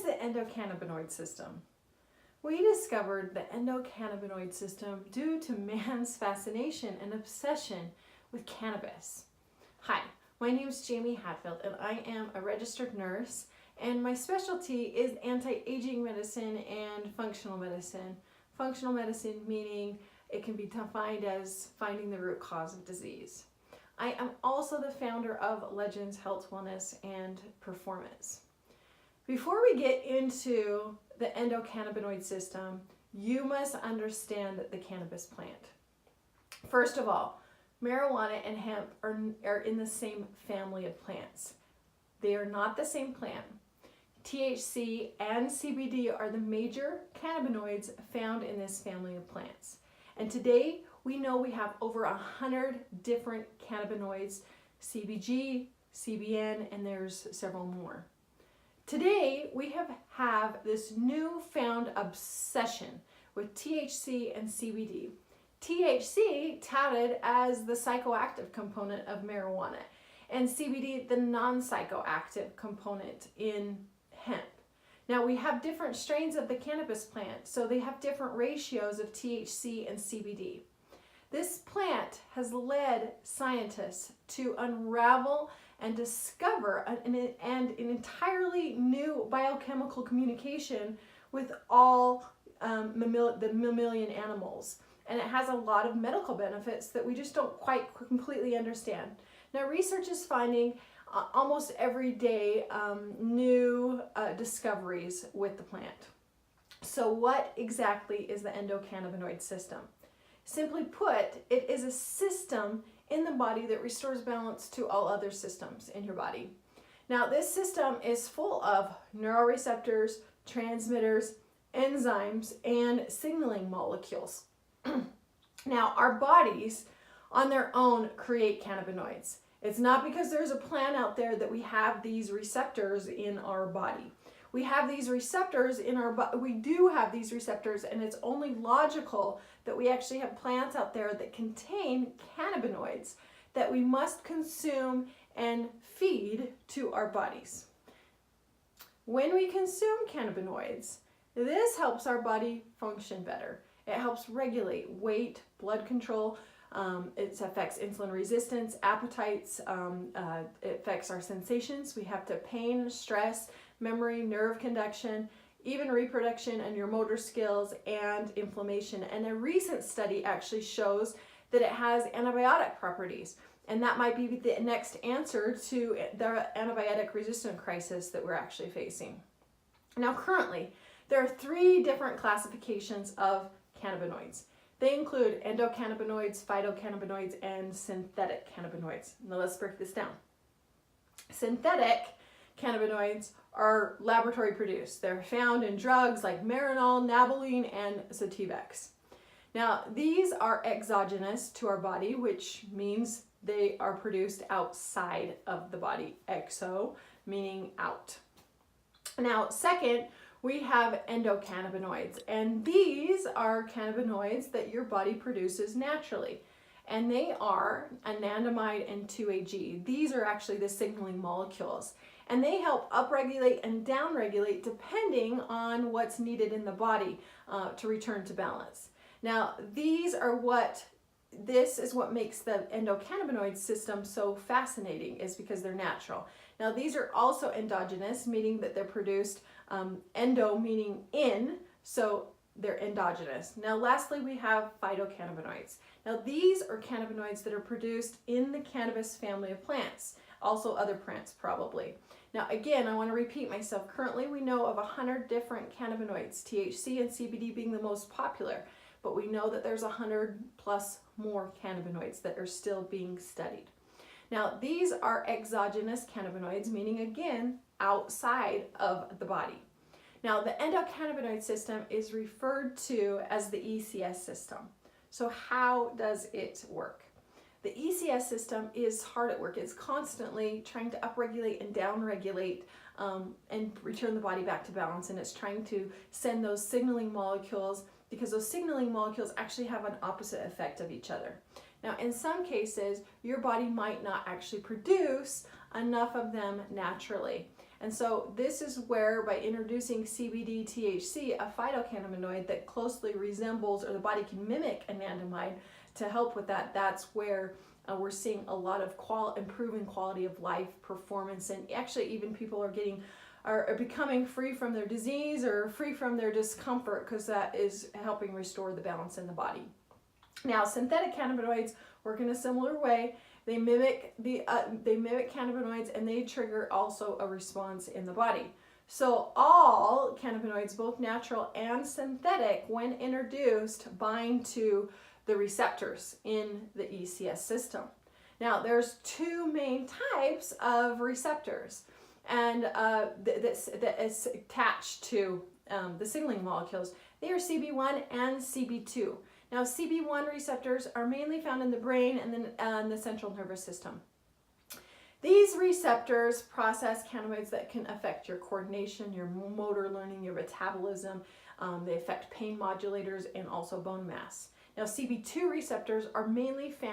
is the endocannabinoid system? We discovered the endocannabinoid system due to man's fascination and obsession with cannabis. Hi, my name is Jamie Hatfield and I am a registered nurse, and my specialty is anti-aging medicine and functional medicine. Functional medicine meaning it can be defined as finding the root cause of disease. I am also the founder of Legends Health, Wellness, and Performance. Before we get into the endocannabinoid system, you must understand the cannabis plant. First of all, marijuana and hemp are in the same family of plants. They are not the same plant. THC and CBD are the major cannabinoids found in this family of plants. And today we know we have over 100 different cannabinoids, CBG, CBN, and there's several more. Today we have this newfound obsession with THC and CBD. THC touted as the psychoactive component of marijuana, and CBD the non-psychoactive component in hemp. Now we have different strains of the cannabis plant, so they have different ratios of THC and CBD. This plant has led scientists to unravel and discover an entirely new biochemical communication with all the mammalian animals. And it has a lot of medical benefits that we just don't quite completely understand. Now research is finding almost every day new discoveries with the plant. So what exactly is the endocannabinoid system? Simply put, it is a system in the body that restores balance to all other systems in your body. Now this system is full of neuroreceptors, transmitters, enzymes, and signaling molecules. Now our bodies on their own create cannabinoids. It's not because there's a plant out there that we have these receptors in our body. We have these receptors in our body. We do have these receptors, and it's only logical that we actually have plants out there that contain cannabinoids that we must consume and feed to our bodies. When we consume cannabinoids, this helps our body function better. It helps regulate weight, blood control. It affects insulin resistance, appetites. It affects our sensations. We have to pain, stress, memory, nerve conduction, even reproduction and your motor skills, and inflammation. And a recent study actually shows that it has antibiotic properties. And that might be the next answer to the antibiotic resistant crisis that we're actually facing. Now currently, there are 3 different classifications of cannabinoids. They include endocannabinoids, phytocannabinoids, and synthetic cannabinoids. Now let's break this down. Synthetic cannabinoids are laboratory produced. They're found in drugs like Marinol, Naboline, and Sativex. Now these are exogenous to our body, which means they are produced outside of the body. Exo meaning out. Now second, we have endocannabinoids, and these are cannabinoids that your body produces naturally. And they are anandamide and 2-AG. These are actually the signaling molecules. And they help upregulate and downregulate depending on what's needed in the body to return to balance. Now, this is what makes the endocannabinoid system so fascinating, is because they're natural. Now, these are also endogenous, meaning that they're produced, endo meaning in, so they're endogenous. Now, lastly, we have phytocannabinoids. Now, these are cannabinoids that are produced in the cannabis family of plants, also other plants probably. Now, again, I want to repeat myself. Currently, we know of 100 different cannabinoids, THC and CBD being the most popular, but we know that there's 100 plus more cannabinoids that are still being studied. Now, these are exogenous cannabinoids, meaning again, outside of the body. Now, the endocannabinoid system is referred to as the ECS system. So how does it work? The ECS system is hard at work. It's constantly trying to upregulate and downregulate and return the body back to balance. And it's trying to send those signaling molecules, because those signaling molecules actually have an opposite effect of each other. Now, in some cases, your body might not actually produce enough of them naturally. And so this is where, by introducing CBD THC, a phytocannabinoid that closely resembles, or the body can mimic, anandamide to help with that, that's where we're seeing a lot of improving quality of life, performance, and actually even people are becoming free from their disease or free from their discomfort, because that is helping restore the balance in the body. Now, synthetic cannabinoids work in a similar way. They mimic cannabinoids, and they trigger also a response in the body. So all cannabinoids, both natural and synthetic, when introduced, bind to the receptors in the ECS system. Now, there's two main types of receptors, and that is attached to the signaling molecules. They are CB1 and CB2. Now, CB1 receptors are mainly found in the brain and then the central nervous system. These receptors process cannabinoids that can affect your coordination, your motor learning, your metabolism. They affect pain modulators and also bone mass. Now, CB2 receptors are mainly found